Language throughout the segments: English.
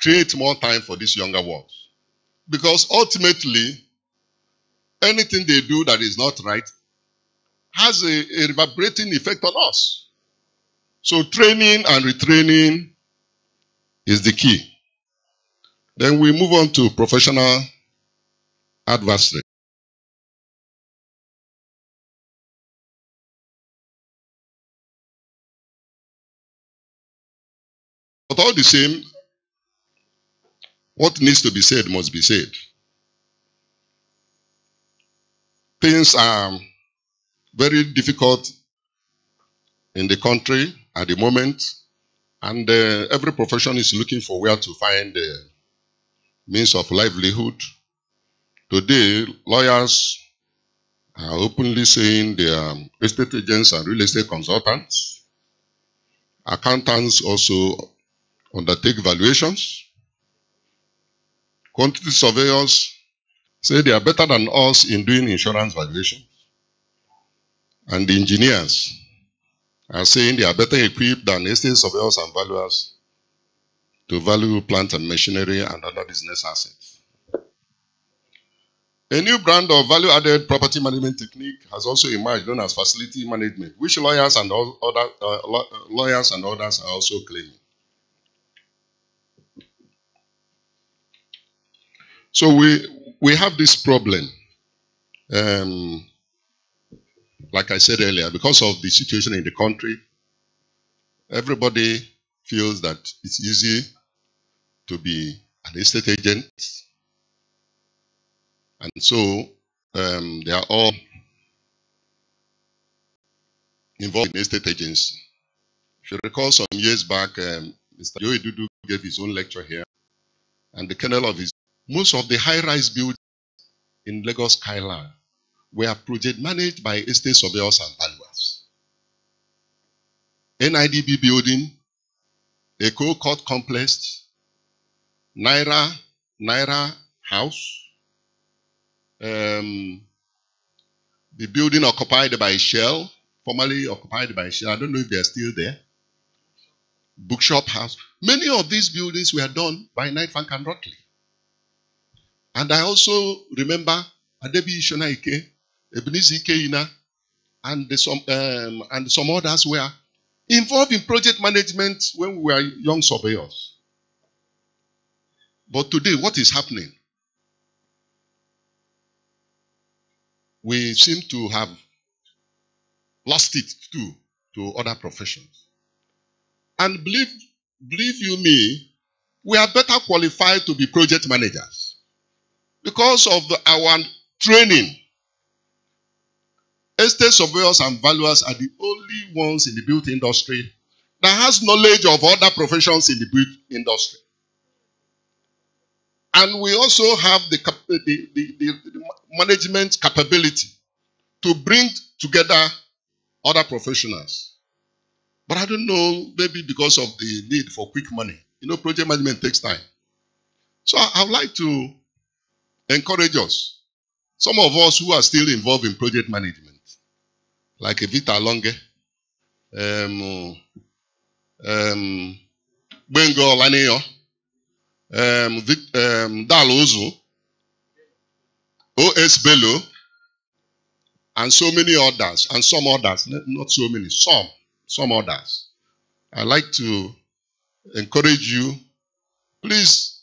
create more time for these younger ones. Because ultimately, anything they do that is not right has a reverberating effect on us. So training and retraining is the key. Then we move on to professional advisory. But all the same, what needs to be said must be said. Things are very difficult in the country at the moment, and every profession is looking for where to find means of livelihood. Today, lawyers are openly saying they are estate agents and real estate consultants. Accountants also undertake valuations. Quantity surveyors say they are better than us in doing insurance valuation. And the engineers are saying they are better equipped than estate surveyors and valuers to value plant and machinery and other business assets. A new brand of value-added property management technique has also emerged, known as facility management, which lawyers and others are also claiming. So we have this problem, like I said earlier, because of the situation in the country. Everybody feels that it's easy to be an estate agent, and so they are all involved in estate agents. If you recall, some years back, Mr. Joey Dudu gave his own lecture here, and the kernel of most of the high-rise buildings in Lagos Skyline were project managed by estate surveyors and valuers. NIDB building, Eco Court Complex, Naira House, the building occupied by Shell, formerly occupied by Shell, I don't know if they're still there. Bookshop House. Many of these buildings were done by Knight Frank and Rotley. And I also remember Adebi Shonaike, Ebenezer Ikeina, and some others were involved in project management when we were young surveyors. But today, what is happening? We seem to have lost it too to other professions. And believe you me, we are better qualified to be project managers because of our training. Estate surveyors and valuers are the only ones in the built industry that has knowledge of other professions in the built industry. And we also have the management capability to bring together other professionals. But I don't know, maybe because of the need for quick money. You know, project management takes time. So I would like to encourage us, some of us who are still involved in project management, like Evita Longe, Bengo Laneo, Dalozo, O.S. Bello, and so many others, and some others, not so many, some others. I'd like to encourage you, please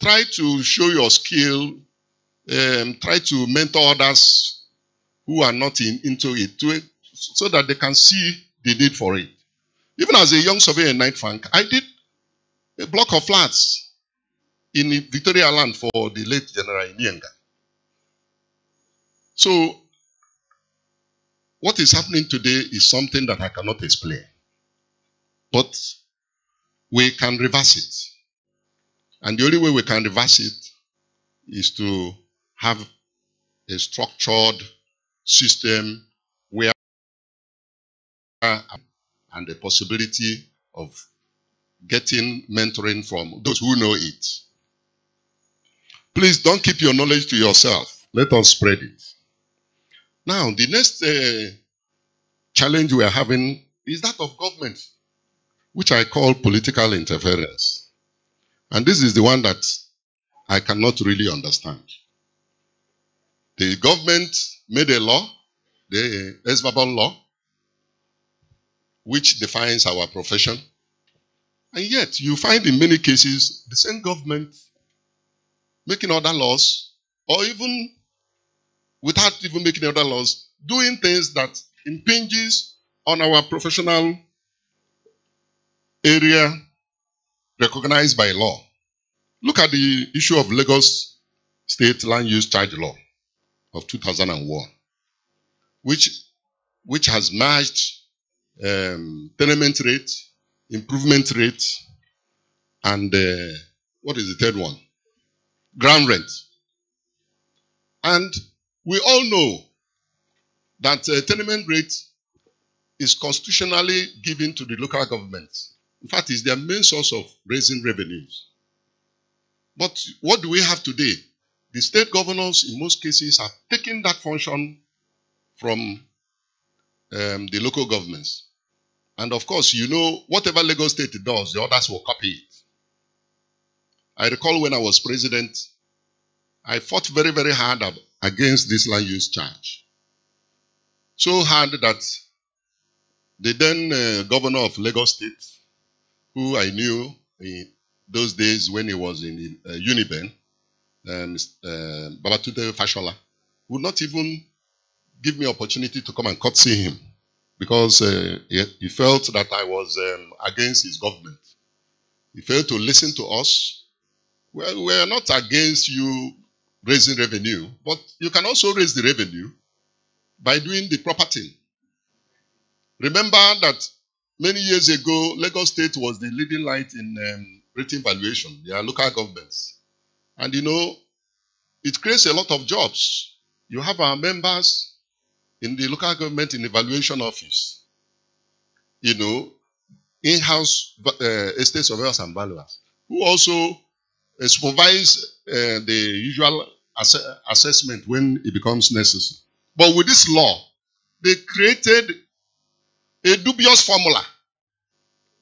try to show your skill, try to mentor others who are not into it, so that they can see the need for it. Even as a young surveyor in Knight Frank, I did a block of flats in Victoria Land for the late General Nyenga. So, what is happening today is something that I cannot explain. But we can reverse it. And the only way we can reverse it is to have a structured system where and the possibility of getting mentoring from those who know it. Please don't keep your knowledge to yourself. Let us spread it. Now, the next challenge we are having is that of government, which I call political interference. And this is the one that I cannot really understand. The government made a law, the NIESV law, which defines our profession. And yet, you find in many cases, the same government making other laws, or even without even making other laws, doing things that impinges on our professional area recognized by law. Look at the issue of Lagos State Land Use Charge Law of 2001, which has merged tenement rate, improvement rate, and what is the third one? Ground rent. And we all know that tenement rate is constitutionally given to the local governments. In fact, it's their main source of raising revenues. But what do we have today? The state governors, in most cases, have taken that function from the local governments. And of course, you know, whatever Lagos State does, the others will copy it. I recall when I was president, I fought very, very hard against this land use charge. So hard that the then governor of Lagos State, who I knew in those days when he was in Uniben, Babatunde Fashola, would not even give me opportunity to come and see him because he felt that I was against his government. He failed to listen to us. Well, we are not against you raising revenue, but you can also raise the revenue by doing the proper thing. Remember that many years ago, Lagos State was the leading light in rating valuation. They are local governments. And you know, it creates a lot of jobs. You have our members in the local government in the valuation office. You know, in-house estate surveyors and valuers, who also supervise the usual assessment when it becomes necessary. But with this law, they created a dubious formula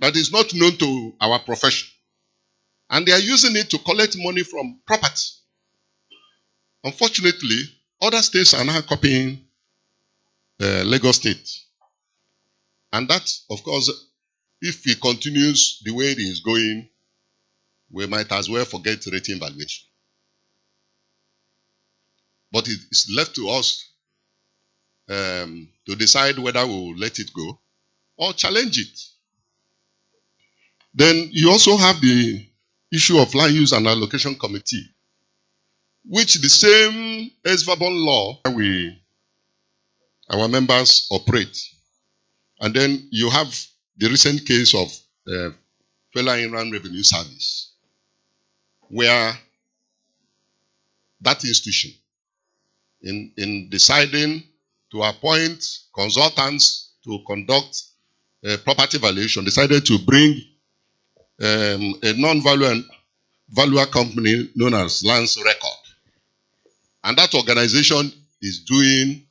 that is not known to our profession. And they are using it to collect money from property. Unfortunately, other states are now copying Lagos State. And that, of course, if it continues the way it is going, we might as well forget rating valuation. But it is left to us to decide whether we will let it go or challenge it. Then you also have the issue of land use and allocation committee, which the same NIESV law our members operate. And then you have the recent case of Federal Inland Revenue Service, where that institution, in deciding to appoint consultants to conduct property valuation, decided to bring a non-valuer company known as Lands Record. And that organization is doing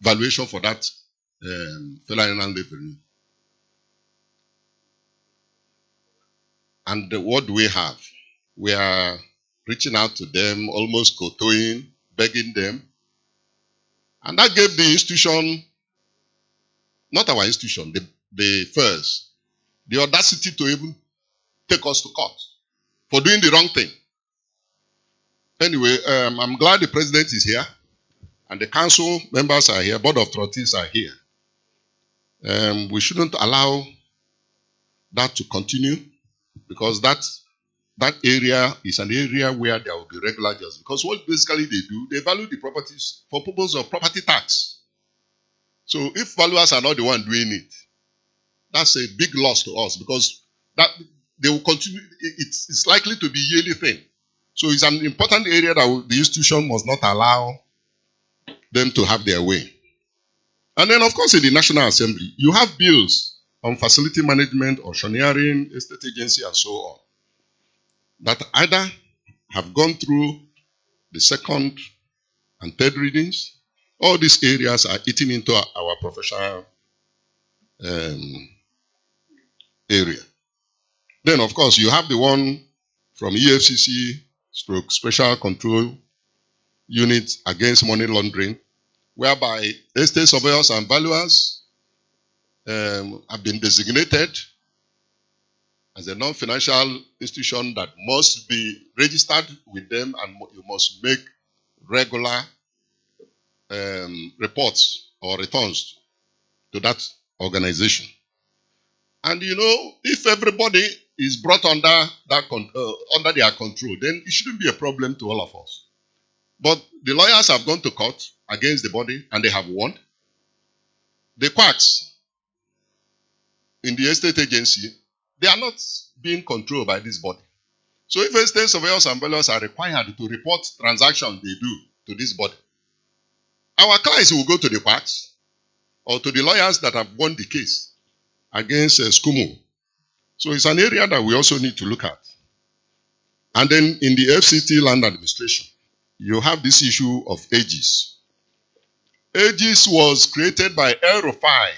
valuation for that Federal Inland Revenue. And what do we have? We are reaching out to them, almost kowtowing, begging them. And that gave the institution, not our institution, the audacity to even take us to court for doing the wrong thing. Anyway, I'm glad the president is here and the council members are here, board of trustees are here. We shouldn't allow that to continue because that area is an area where there will be regular justice. Because what basically they do, they value the properties for purpose of property tax. So if valuers are not the one doing it, that's a big loss to us because that they will continue. It's likely to be a yearly thing. So it's an important area that the institution must not allow them to have their way. And then, of course, in the National Assembly, you have bills on facility management, auctioneering, estate agency, and so on, that either have gone through the second and third readings. All these areas are eating into our professional area. Then, of course, you have the one from EFCC stroke Special Control Unit Against Money Laundering, whereby estate surveyors and valuers have been designated as a non-financial institution that must be registered with them, and you must make regular reports or returns to that organization. And you know, if everybody is brought under that under their control, then it shouldn't be a problem to all of us. But the lawyers have gone to court against the body and they have won. The quacks in the estate agency, they are not being controlled by this body. So if estate surveyors and valuers are required to report transactions they do to this body, our clients will go to the quacks or to the lawyers that have won the case against SCUMO. So it's an area that we also need to look at. And then in the FCT land administration, you have this issue of AGIS. AGIS was created by El Rufai,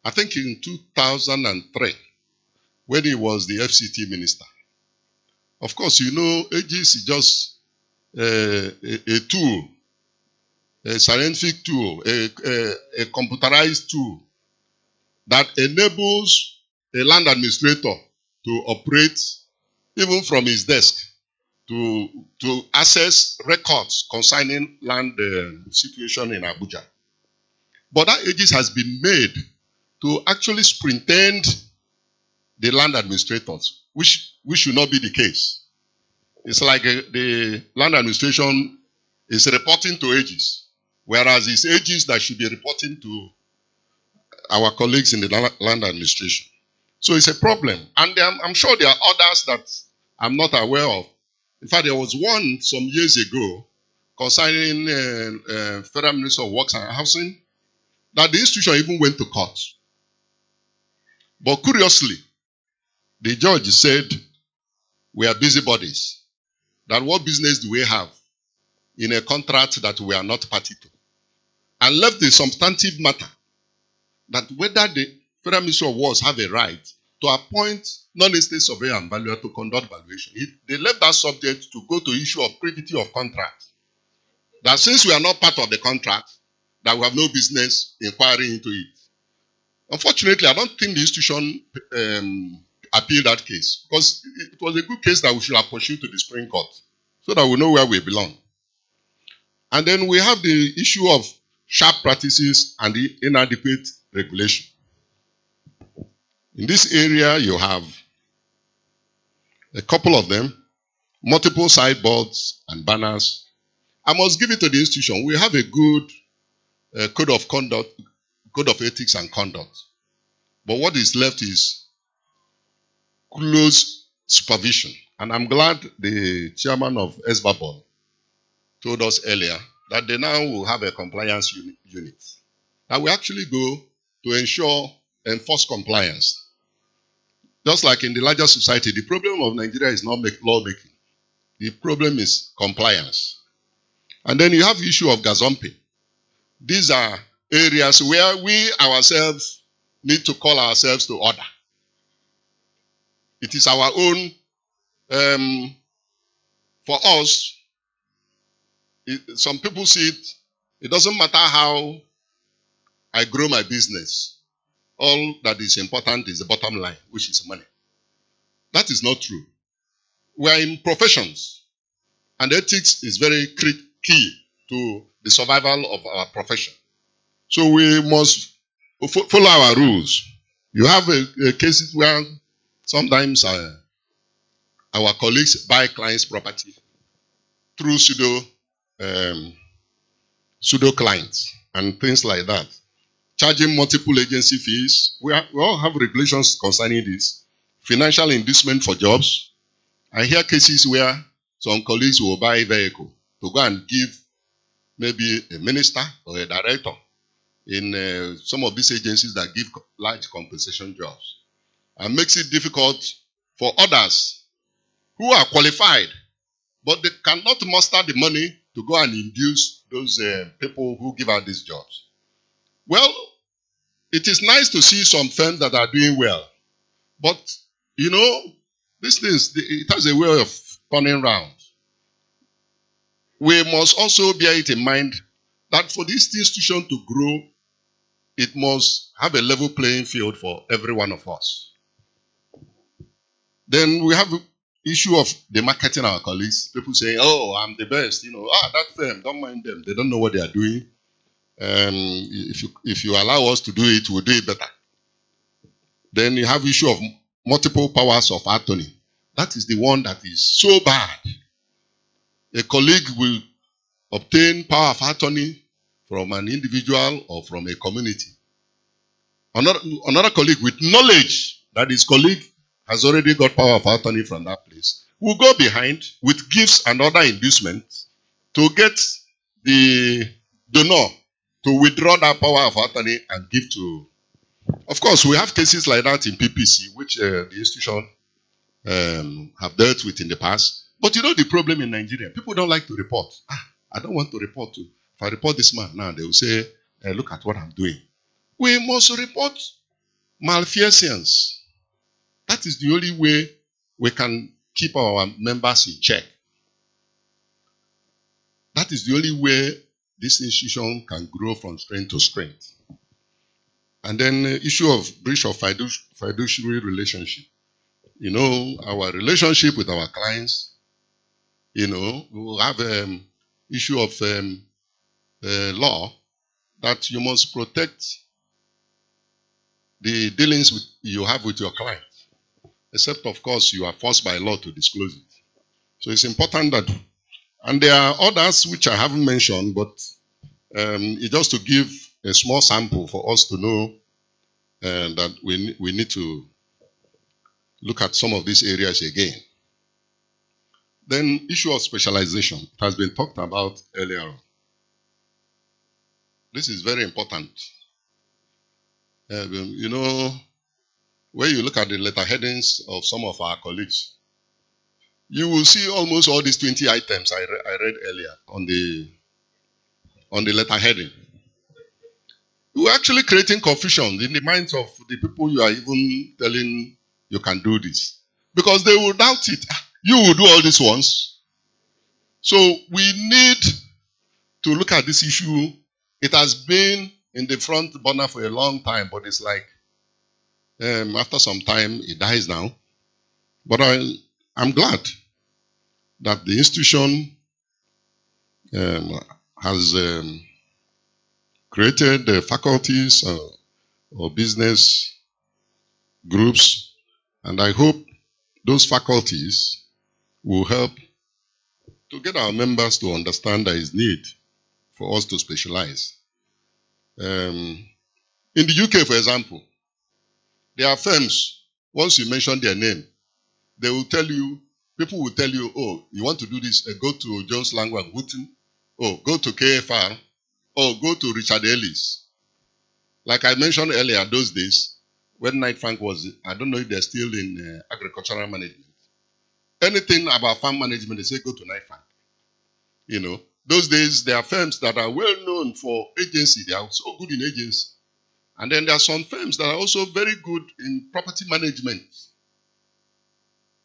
I think in 2003, when he was the FCT minister. Of course, you know, AGIS is just a tool, a scientific tool, a computerized tool that enables a land administrator to operate even from his desk to access records concerning land situation in Abuja. But that AGIS has been made to actually superintend the land administrators, which should not be the case. It's like the land administration is reporting to AGIS, whereas it's AGIS that should be reporting to our colleagues in the land administration. So it's a problem. And I'm sure there are others that I'm not aware of. In fact, there was one some years ago concerning Federal Minister of Works and Housing that the institution even went to court. But curiously, the judge said, we are busybodies. That what business do we have in a contract that we are not party to? And left the substantive matter that whether the Federal Ministry of Works have a right to appoint non-estate surveyor and valuer to conduct valuation. They left that subject to go to issue of privity of contract. That since we are not part of the contract, that we have no business inquiring into it. Unfortunately, I don't think the institution appealed that case, because it was a good case that we should have pursued to the Supreme Court so that we know where we belong. And then we have the issue of sharp practices and the inadequate regulation. In this area, you have a couple of them, multiple sideboards and banners. I must give it to the institution. We have a good code of conduct, code of ethics and conduct. But what is left is close supervision. And I'm glad the chairman of NIESV told us earlier that they now will have a compliance unit that will actually go to enforce compliance. Just like in the larger society, the problem of Nigeria is not lawmaking. The problem is compliance. And then you have the issue of gazumping. These are areas where we ourselves need to call ourselves to order. It is our own, for us, some people see it, it doesn't matter how I grow my business. All that is important is the bottom line, which is money. That is not true. We are in professions, and ethics is very key to the survival of our profession. So we must follow our rules. You have cases where sometimes our colleagues buy clients' property through pseudo clients and things like that, charging multiple agency fees. We all have regulations concerning this. Financial inducement for jobs. I hear cases where some colleagues will buy a vehicle to go and give maybe a minister or a director in some of these agencies that give large compensation jobs, and makes it difficult for others who are qualified, but they cannot muster the money to go and induce those people who give out these jobs. Well, it is nice to see some firms that are doing well, but you know, These things, it has a way of turning round. We must also bear it in mind that for this institution to grow, it must have a level playing field for every one of us. Then we have the issue of the marketing our colleagues. People say, oh, I'm the best. That firm, don't mind them. They don't know what they are doing. If you allow us to do it, we'll do it better. Then you have issue of multiple powers of attorney. That is the one that is so bad. A colleague will obtain power of attorney from an individual or from a community. Another colleague with knowledge that his colleague has already got power of attorney from that place will go behind with gifts and other inducements to get the donor to withdraw that power of attorney and give to. Of course, we have cases like that in PPC, which the institution have dealt with in the past. But the problem in Nigeria, people don't like to report. I don't want to report to. If I report this man now, they will say, look at what I'm doing. We must report malfeasance. That is the only way we can keep our members in check. That is the only way this institution can grow from strength to strength. And then the issue of breach of fiduciary relationship. Our relationship with our clients, we will have issue of law that you must protect the dealings you have with your client, except of course you are forced by law to disclose it. So it's important that, and there are others which I haven't mentioned, but it's just to give a small sample for us to know that we need to look at some of these areas again. Then issue of specialization. It has been talked about earlier on. This is very important. When you look at the letter headings of some of our colleagues, you will see almost all these 20 items I read earlier on the letter heading. We're actually creating confusion in the minds of the people you are even telling you can do this. Because they will doubt it. You will do all these ones. So we need to look at this issue. It has been in the front burner for a long time, but it's like after some time it dies now. But I'm glad that the institution has created the faculties or business groups, and I hope those faculties will help to get our members to understand there is need for us to specialize. In the UK, for example, there are firms, once you mention their name, they will tell you, people will tell you, oh, you want to do this, go to Jones Lang & Wooten, oh, go to KFR, or go to Richard Ellis. Like I mentioned earlier, those days, when Knight Frank was, I don't know if they're still in agricultural management. Anything about farm management, they say go to Knight Frank. Those days, there are firms that are well known for agency. They are so good in agency. And then there are some firms that are also very good in property management.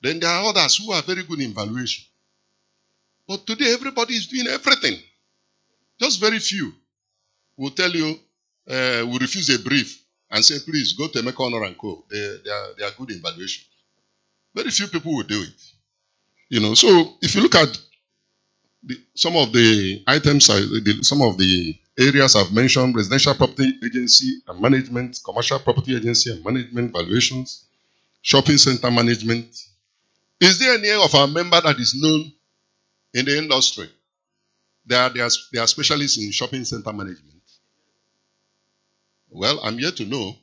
Then there are others who are very good in valuation. But today, everybody is doing everything. Just very few will tell you, will refuse a brief and say, please, go to Emeka Honor & Co. They are good in valuation. Very few people will do it. So if you look at some of the items, some of the areas I've mentioned, residential property agency and management, commercial property agency and management, valuations, shopping center management. Is there any of our member that is known in the industry? They are specialists in shopping center management. Well, I'm here to know.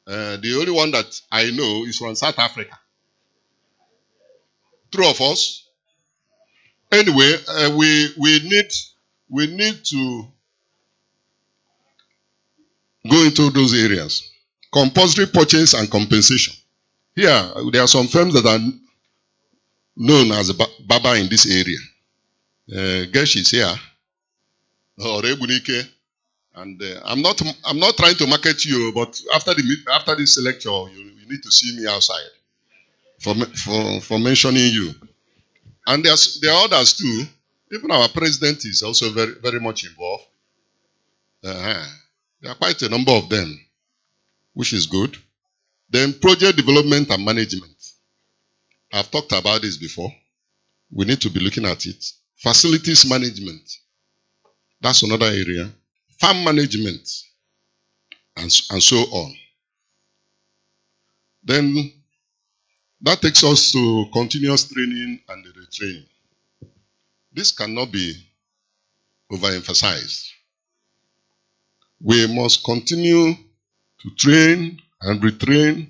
The only one that I know is from South Africa. True of us. Anyway, we need to go into those areas. Compulsory purchase and compensation. Here, there are some firms that are known as a Baba in this area. Gesh is here, or Ebunike, and I'm not trying to market you, but after this lecture, you need to see me outside. for mentioning you. And there are others too. Even our president is also very, very much involved. There are quite a number of them, which is good. Then project development and management. I've talked about this before. We need to be looking at it. Facilities management. That's another area. Farm management. And so on. Then that takes us to continuous training and retraining. This cannot be overemphasized. We must continue to train and retrain.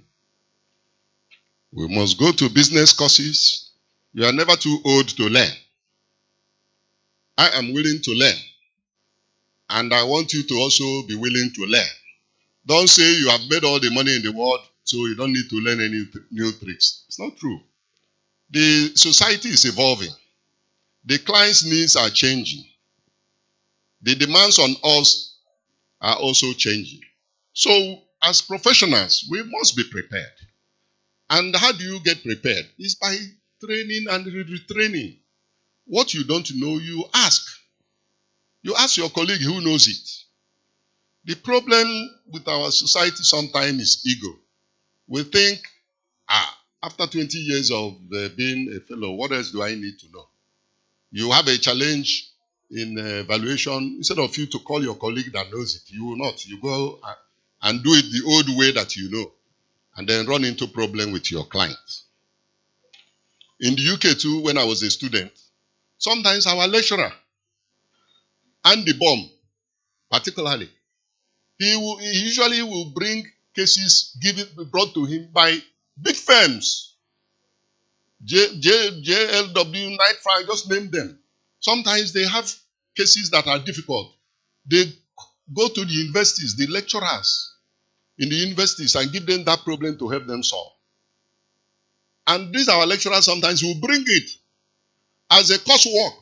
We must go to business courses. You are never too old to learn. I am willing to learn. And I want you to also be willing to learn. Don't say you have made all the money in the world, so you don't need to learn any new tricks. It's not true. The society is evolving. The client's needs are changing. The demands on us are also changing. So, as professionals, we must be prepared. And how do you get prepared? It's by training and retraining. What you don't know, you ask. You ask your colleague who knows it. The problem with our society sometimes is ego. We think, after 20 years of being a fellow, what else do I need to know? You have a challenge in evaluation. Instead of you to call your colleague that knows it, you will not. You go and do it the old way that you know, and then run into problem with your clients. In the UK too, when I was a student, sometimes our lecturer, Andy Baum, particularly, he usually will bring cases brought to him by big firms. JLW, Knight Frank, just name them. Sometimes they have cases that are difficult. They go to the universities, the lecturers in the universities, and give them that problem to help them solve. And these our lecturers sometimes will bring it as a coursework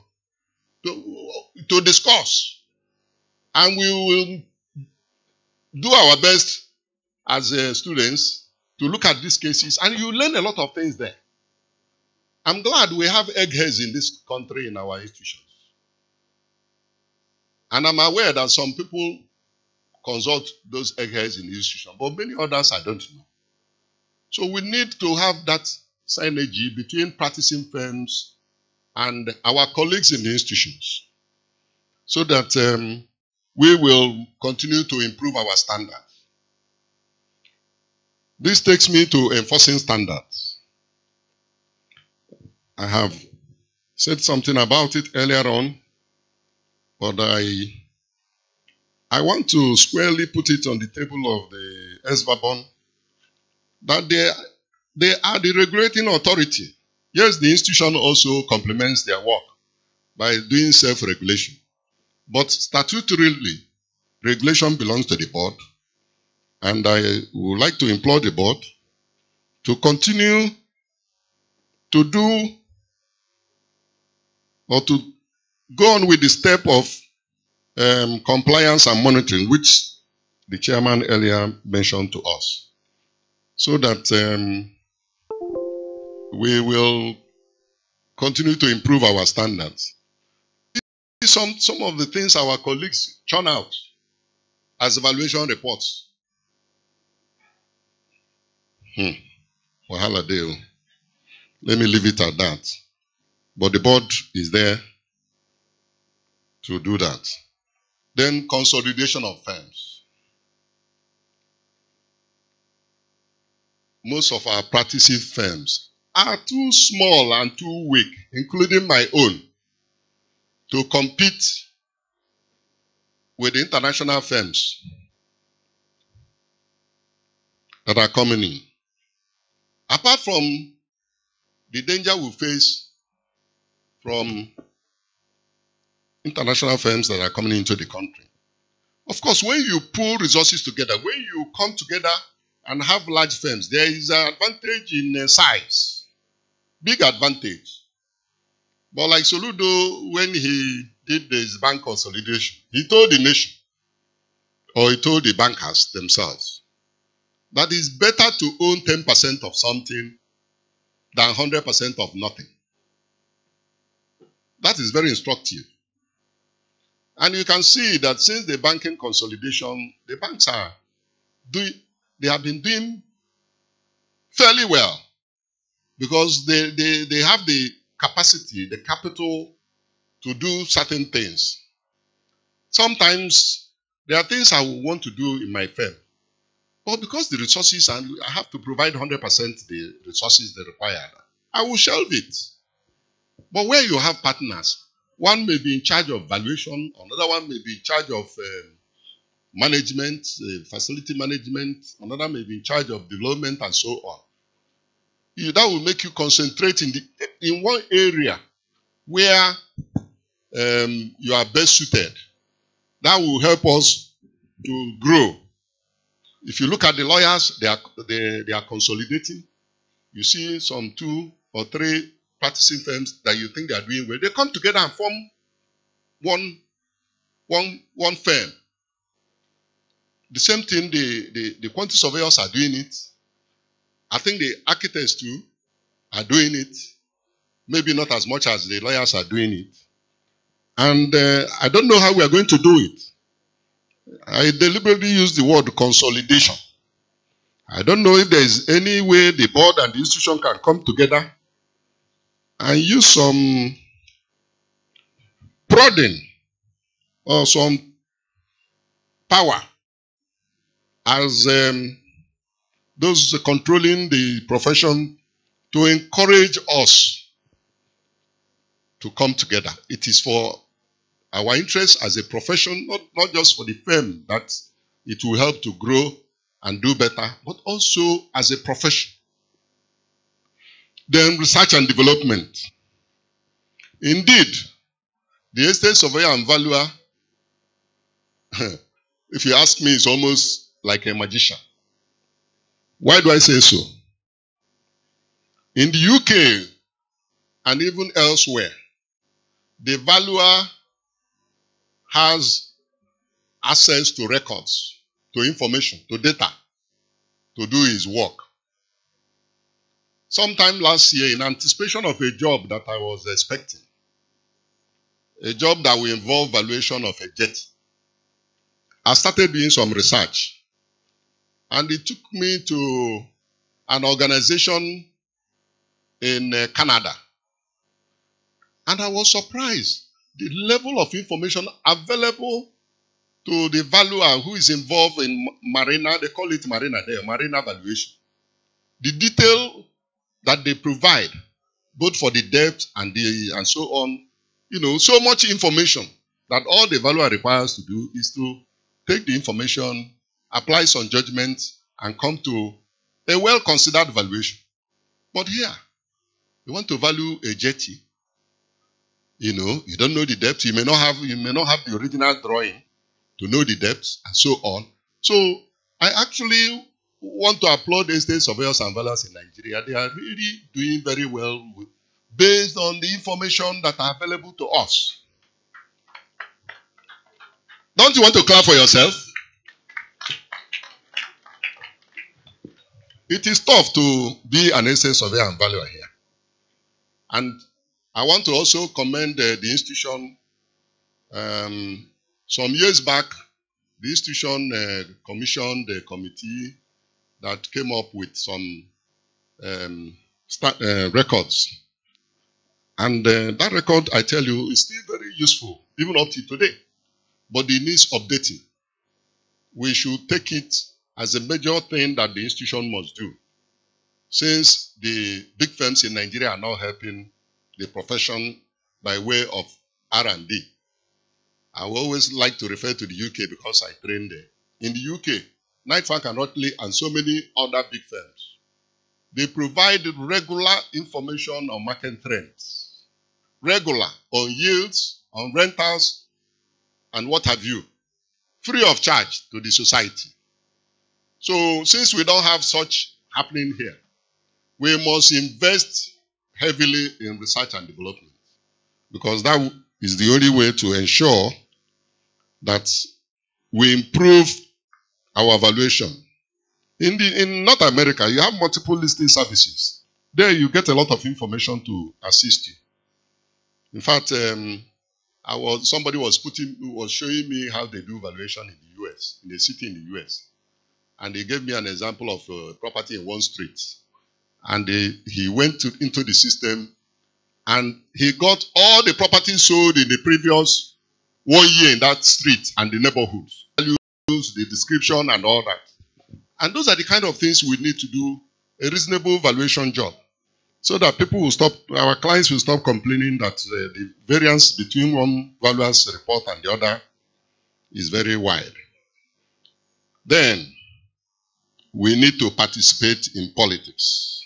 to discuss. And we will do our best as students to look at these cases, and you learn a lot of things there. I'm glad we have eggheads in this country in our institutions. And I'm aware that some people consult those eggheads in the institution, but many others I don't know. So we need to have that synergy between practicing firms and our colleagues in the institutions, so that we will continue to improve our standards. This takes me to enforcing standards. I have said something about it earlier on, but I want to squarely put it on the table of the NIESV that they are the regulating authority. Yes, the institution also complements their work by doing self-regulation. But statutorily, regulation belongs to the board. And I would like to implore the board to continue to do or to go on with the step of compliance and monitoring, which the chairman earlier mentioned to us, so that we will continue to improve our standards. Some of the things our colleagues churn out as evaluation reports. Wahala deal. Let me leave it at that. But the board is there to do that. Then consolidation of firms. Most of our practicing firms are too small and too weak, including my own, to compete with the international firms that are coming in. Apart from the danger we face from international firms that are coming into the country. Of course, when you pull resources together, when you come together and have large firms, there is an advantage in size. Big advantage. But like Soludo, when he did his bank consolidation, he told the nation, or he told the bankers themselves, that it's better to own 10% of something than 100% of nothing. That is very instructive. And you can see that since the banking consolidation, the banks they have been doing fairly well because they have the capacity, the capital to do certain things. Sometimes there are things I want to do in my firm, but because the resources, and I have to provide 100% the resources they require, I will shelve it. But where you have partners, one may be in charge of valuation, another one may be in charge of management, facility management, another may be in charge of development and so on. That will make you concentrate in one area where you are best suited. That will help us to grow. If you look at the lawyers, they are consolidating. You see some 2 or 3 practicing firms that you think they are doing well. They come together and form one firm. The same thing, the quantity surveyors are doing it. I think the architects too are doing it. Maybe not as much as the lawyers are doing it. And I don't know how we are going to do it. I deliberately use the word consolidation. I don't know if there is any way the board and the institution can come together and use some prodding or some power as those controlling the profession to encourage us to come together. It is for our interest as a profession, not just for the firm, that it will help to grow and do better, but also as a profession. Then research and development. Indeed, the estate surveyor and valuer, if you ask me, is almost like a magician. Why do I say so? In the UK and even elsewhere, the valuer has access to records, to information, to data, to do his work. Sometime last year, in anticipation of a job that I was expecting, a job that will involve valuation of a jet, I started doing some research. And it took me to an organization in Canada. And I was surprised. The level of information available to the valuer who is involved in marina, they call it marina there, marina valuation. The detail that they provide, both for the depth and so on, so much information that all the valuer requires to do is to take the information, apply some judgment, and come to a well-considered valuation. But here, you want to value a jetty. You don't know the depth. You may not have the original drawing to know the depths and so on. So I actually want to applaud the estate surveyors and valuers in Nigeria. They are really doing very well based on the information that are available to us. Don't you want to clap for yourself? It is tough to be an estate surveyor and valuer here. And I want to also commend the institution. Some years back, the institution commissioned a committee that came up with some records. And that record, I tell you, is still very useful, even up to today. But it needs updating. We should take it as a major thing that the institution must do. Since the big firms in Nigeria are now helping the profession by way of R&D. I will always like to refer to the UK because I trained there. In the UK, Knight Frank and Rotley and so many other big firms, they provide regular information on market trends. Regular on yields, on rentals, and what have you. Free of charge to the society. So since we don't have such happening here, we must invest heavily in research and development, because that is the only way to ensure that we improve our valuation. In North America, you have multiple listing services There you get a lot of information to assist you. In fact, somebody was showing me how they do valuation in the US, in a city in the US. And they gave me an example of a property in one street. And he went into the system and he got all the properties sold in the previous 1 year in that street and the neighborhood. The description and all that. And those are the kind of things we need to do a reasonable valuation job, so that people will stop, our clients will stop complaining that the variance between one valuer's report and the other is very wide. Then, we need to participate in politics.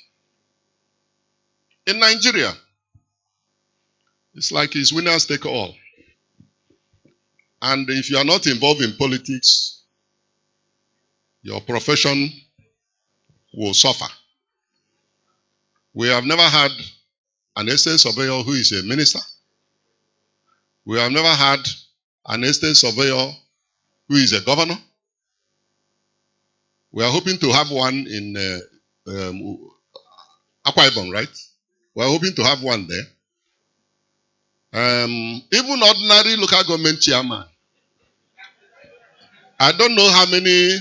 In Nigeria, it's like it's winners take all. And if you are not involved in politics, your profession will suffer. We have never had an estate surveyor who is a minister. We have never had an estate surveyor who is a governor. We are hoping to have one in Akwa Ibom, right? We are hoping to have one there. Even ordinary local government chairman. I don't know how many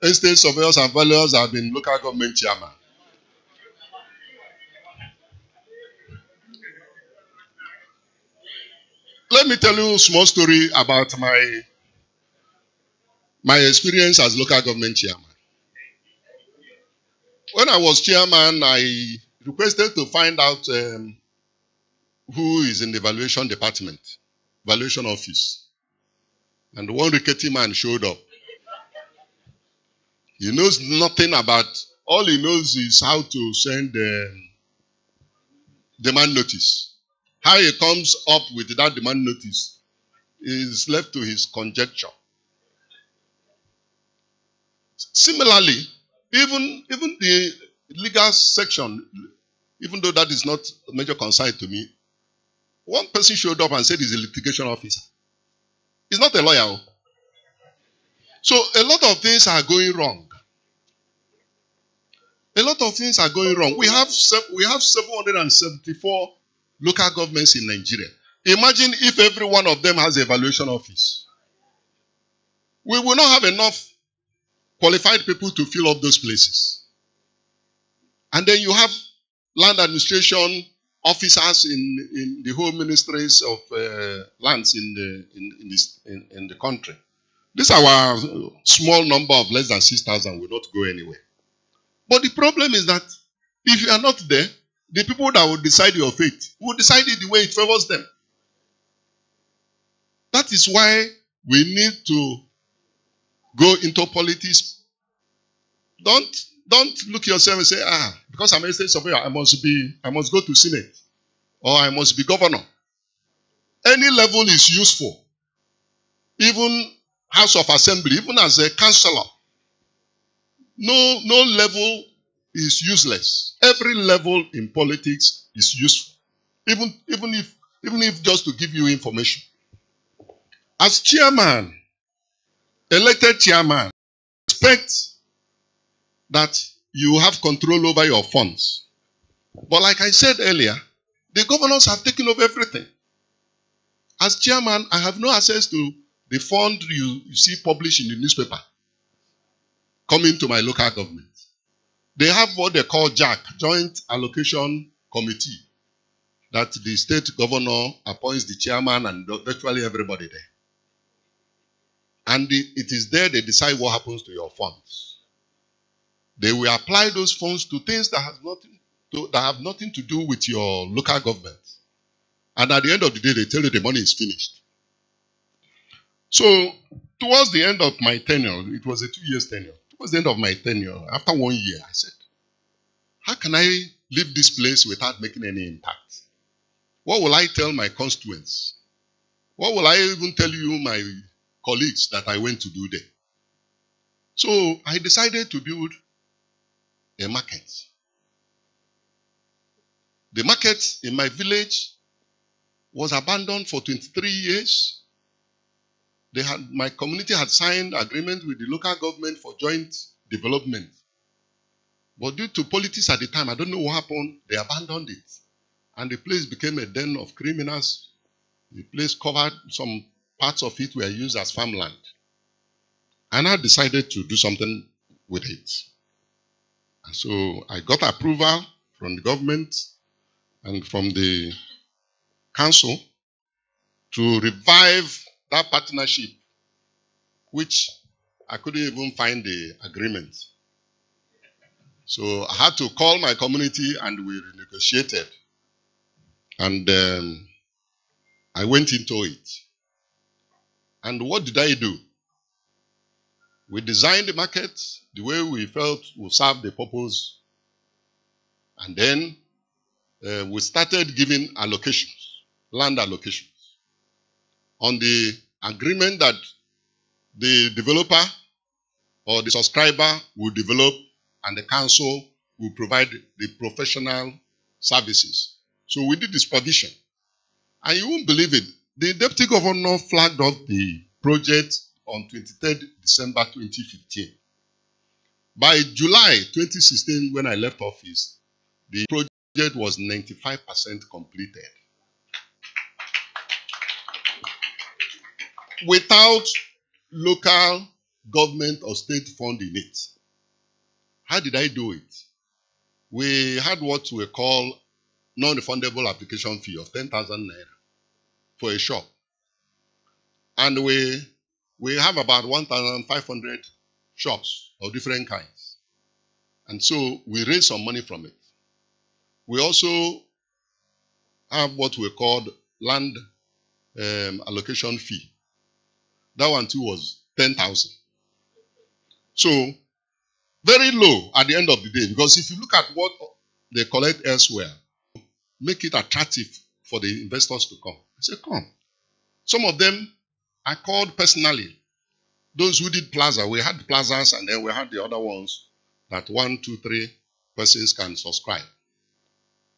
estate surveyors and valuers have been local government chairman. Let me tell you a small story about my experience as local government chairman. When I was chairman, I requested to find out who is in the valuation department, valuation office. And one rickety man showed up. He knows nothing about, all he knows is how to send demand notice. How he comes up with that demand notice is left to his conjecture. Similarly, even the legal section, even though that is not a major concern to me, one person showed up and said he's a litigation officer. He's not a lawyer. So a lot of things are going wrong. A lot of things are going wrong. We have 774 local governments in Nigeria. Imagine if every one of them has a valuation office. We will not have enough qualified people to fill up those places. And then you have land administration officers in the whole ministries of lands in the country. This our small number of less than 6,000 will not go anywhere. But the problem is that if you are not there, the people that will decide your fate will decide it the way it favors them. That is why we need to go into politics. Don't look yourself and say, because I'm a state surveyor, I must go to Senate, or I must be governor. Any level is useful. Even House of Assembly, even as a councillor. No level is useless. Every level in politics is useful. Even if just to give you information. As chairman, elected chairman, expect that you have control over your funds. But like I said earlier, the governors have taken over everything. As chairman, I have no access to the fund you see published in the newspaper coming to my local government. They have what they call JAC, Joint Allocation Committee, that the state governor appoints the chairman and virtually everybody there. And it is there they decide what happens to your funds. They will apply those funds to things that have nothing to do with your local government. And at the end of the day, they tell you the money is finished. So, towards the end of my tenure, it was a 2 years tenure. Towards the end of my tenure, after 1 year, I said, how can I leave this place without making any impact? What will I tell my constituents? What will I even tell you, my colleagues, that I went to do there? So, I decided to build a market. The market in my village was abandoned for 23 years. My community had signed agreement with the local government for joint development. But due to politics at the time, I don't know what happened, they abandoned it. And the place became a den of criminals. The place covered, some parts of it were used as farmland. And I decided to do something with it. And so I got approval from the government and from the council to revive that partnership, which I couldn't even find the agreement. So I had to call my community and we renegotiated. And I went into it. And what did I do? We designed the market the way we felt would serve the purpose. And then we started giving allocations, land allocations, on the agreement that the developer or the subscriber will develop and the council will provide the professional services. So we did this provision. And you won't believe it. The deputy governor flagged off the project on 23rd December 2015. By July 2016, when I left office, the project was 95% completed. Without local government or state fund in it. How did I do it? We had what we call non-refundable application fee of 10,000 naira for a shop. And we have about 1,500 shops of different kinds. And so we raised some money from it. We also have what we called land allocation fee. That one too was 10,000. So very low at the end of the day, because if you look at what they collect elsewhere, make it attractive for the investors to come. I said, come. Some of them I called personally. Those who did plaza, we had plazas and then we had the other ones that 1, 2, 3 persons can subscribe.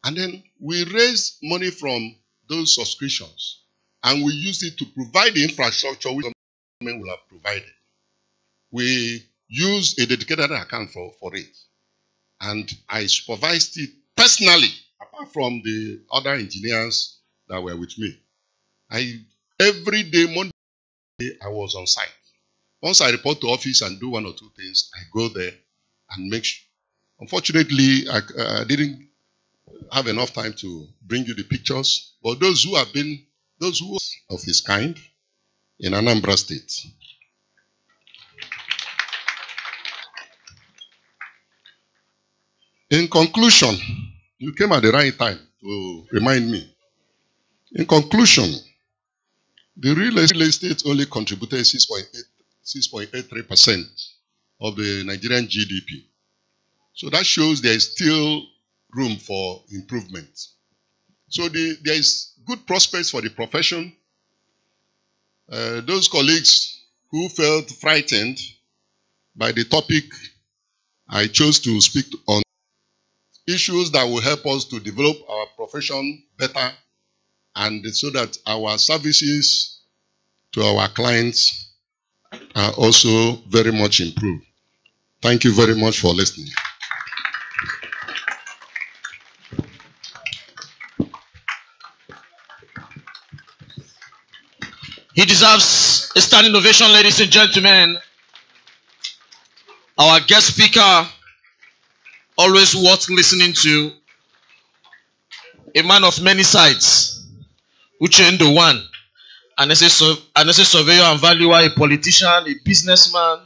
And then we raised money from those subscriptions and we used it to provide the infrastructure which the government will have provided. We used a dedicated account for it. And I supervised it personally, apart from the other engineers that were with me. Every day, Monday, I was on site. Once I report to office and do 1 or 2 things, I go there and make sure. Unfortunately, I didn't have enough time to bring you the pictures. But those who have been, those who are of his kind in Anambra State. In conclusion, you came at the right time to remind me. In conclusion, the real estate only contributed 6.83% of the Nigerian GDP. So that shows there is still room for improvement. So there is good prospects for the profession. Those colleagues who felt frightened by the topic I chose to speak on, issues that will help us to develop our profession better and so that our services to our clients are also very much improved. Thank you very much for listening. He deserves a standing ovation, ladies and gentlemen. Our guest speaker, always worth listening to, a man of many sides, Uchendo one, and as a surveyor and valuer, a politician, a businessman,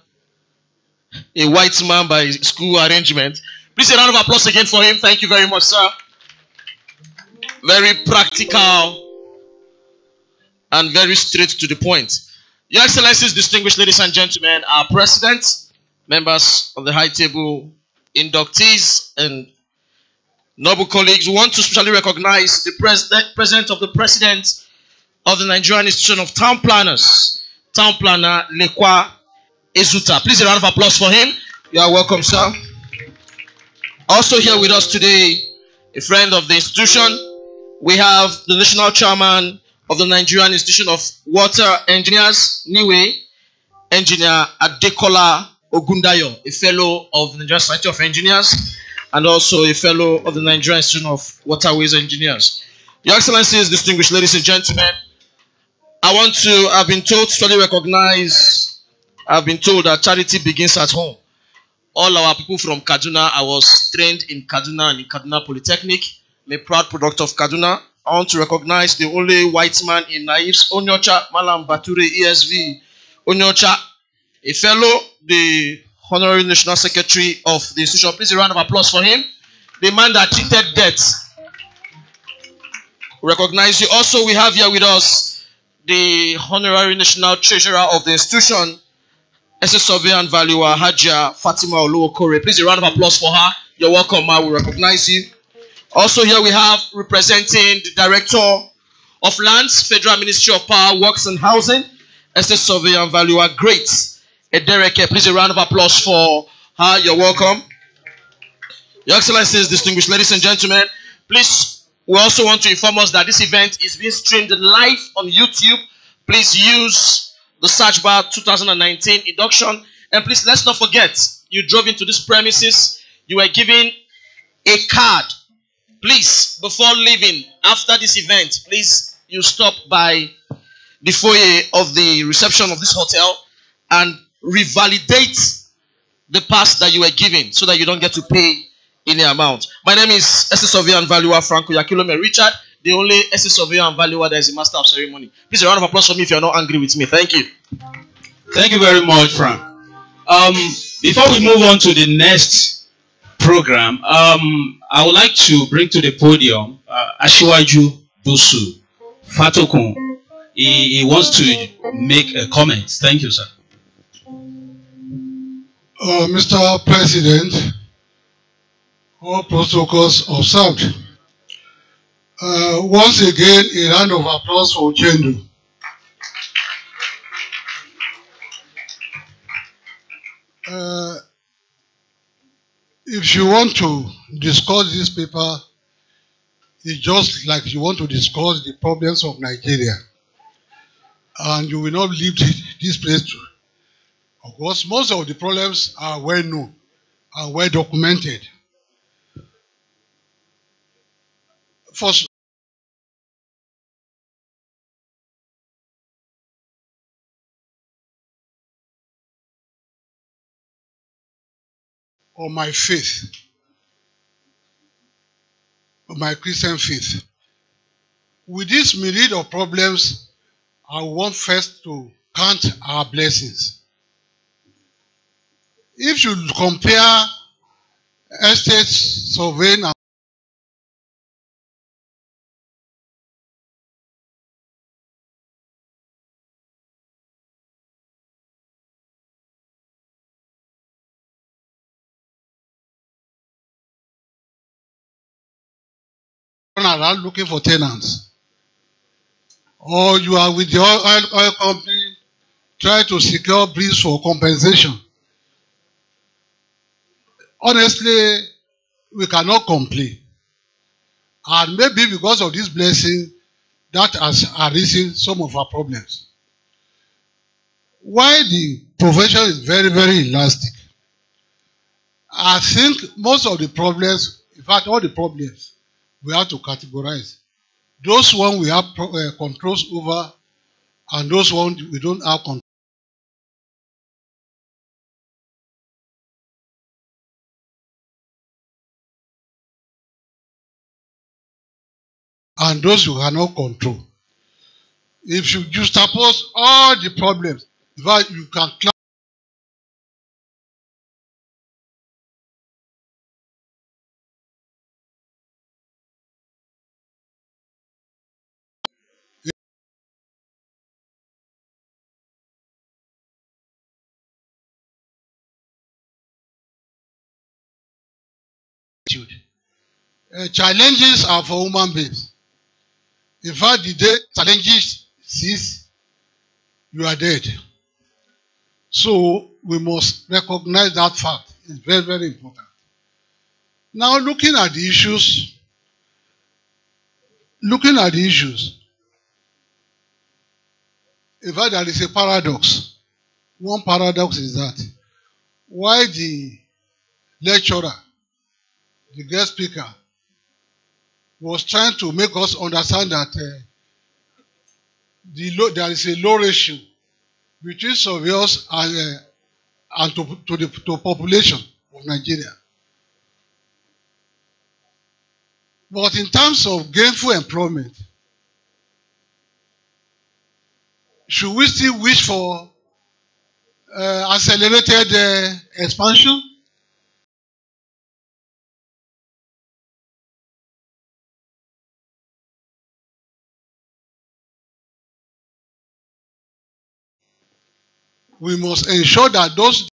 a white man by school arrangement. Please a round of applause again for him. Thank you very much, sir. Very practical and very straight to the point. Your Excellencies, distinguished ladies and gentlemen, our president, members of the high table, inductees, and noble colleagues, we want to specially recognize the president of the Nigerian Institution of Town Planners, Town Planner Lekwa Ezuta. Please a round of applause for him. You are welcome, sir. Also here with us today, a friend of the institution, we have the national chairman of the Nigerian Institution of Water Engineers, NIESV, Engineer Adekola Ogundayo, a fellow of the Nigerian Society of Engineers. and also a fellow of the Nigerian Institute of Waterways Engineers. Your Excellencies, distinguished ladies and gentlemen, I've been told to fully recognize, I've been told that charity begins at home. All our people from Kaduna, I was trained in Kaduna and in Kaduna Polytechnic. I'm a proud product of Kaduna. I want to recognize the only white man in NIESV, Onyocha Malam Bature ESV. Onyocha, a fellow, the Honorary National Secretary of the institution. Please a round of applause for him. The man that cheated debt. Recognize you. Also, we have here with us the Honorary National Treasurer of the institution, SS Surveyor and Valuer, Hajia Fatima Oluokore. Please a round of applause for her. You're welcome, ma. We recognize you. Also here we have representing the Director of Lands, Federal Ministry of Power, Works and Housing, SS Surveyor and Valuer, Great Edereke. Please a round of applause for her. You're welcome. Your Excellencies, distinguished ladies and gentlemen, please, we also want to inform us that this event is being streamed live on YouTube. Please use the search bar 2019 Induction. And please, let's not forget, you drove into these premises, you were given a card. Please, before leaving, after this event, please, you stop by the foyer of the reception of this hotel and revalidate the pass that you were given so that you don't get to pay any amount. My name is SS Surveyor and Valuer Franco Yakilome Richard, the only SS Surveyor and Valuer that is a master of ceremony. Please, a round of applause for me if you're not angry with me. Thank you. Thank you very much, Frank. Before we move on to the next program, I would like to bring to the podium Ashiwaju Busu Fatokun. He wants to make a comment. Thank you, sir. Mr. President, all protocols observed. Once again, a round of applause for Chendu. If you want to discuss this paper, it's just like you want to discuss the problems of Nigeria. And you will not leave this place to. Of course, most of the problems are well known and well documented. First, on my faith, on my Christian faith. With this myriad of problems, I want first to count our blessings. If you compare estate surveying and around looking for tenants, or you are with the oil company try to secure breeze for compensation. Honestly, we cannot complain. And maybe because of this blessing, that has arisen some of our problems. Why the profession is very, very elastic. I think most of the problems, in fact, all the problems, we have to categorize. Those ones we have controls over, and those ones we don't have control. And those you cannot control. If you juxtapose all the problems, in fact, you can clap. Challenges are for human beings. In fact, the day challenges cease, you are dead. So we must recognize that fact. It's very, very important. Now, looking at the issues, in fact, there is a paradox. One paradox is that why the lecturer, the guest speaker, was trying to make us understand that there is a low ratio between surveyors and to the population of Nigeria. But in terms of gainful employment, should we still wish for accelerated expansion? We must ensure that those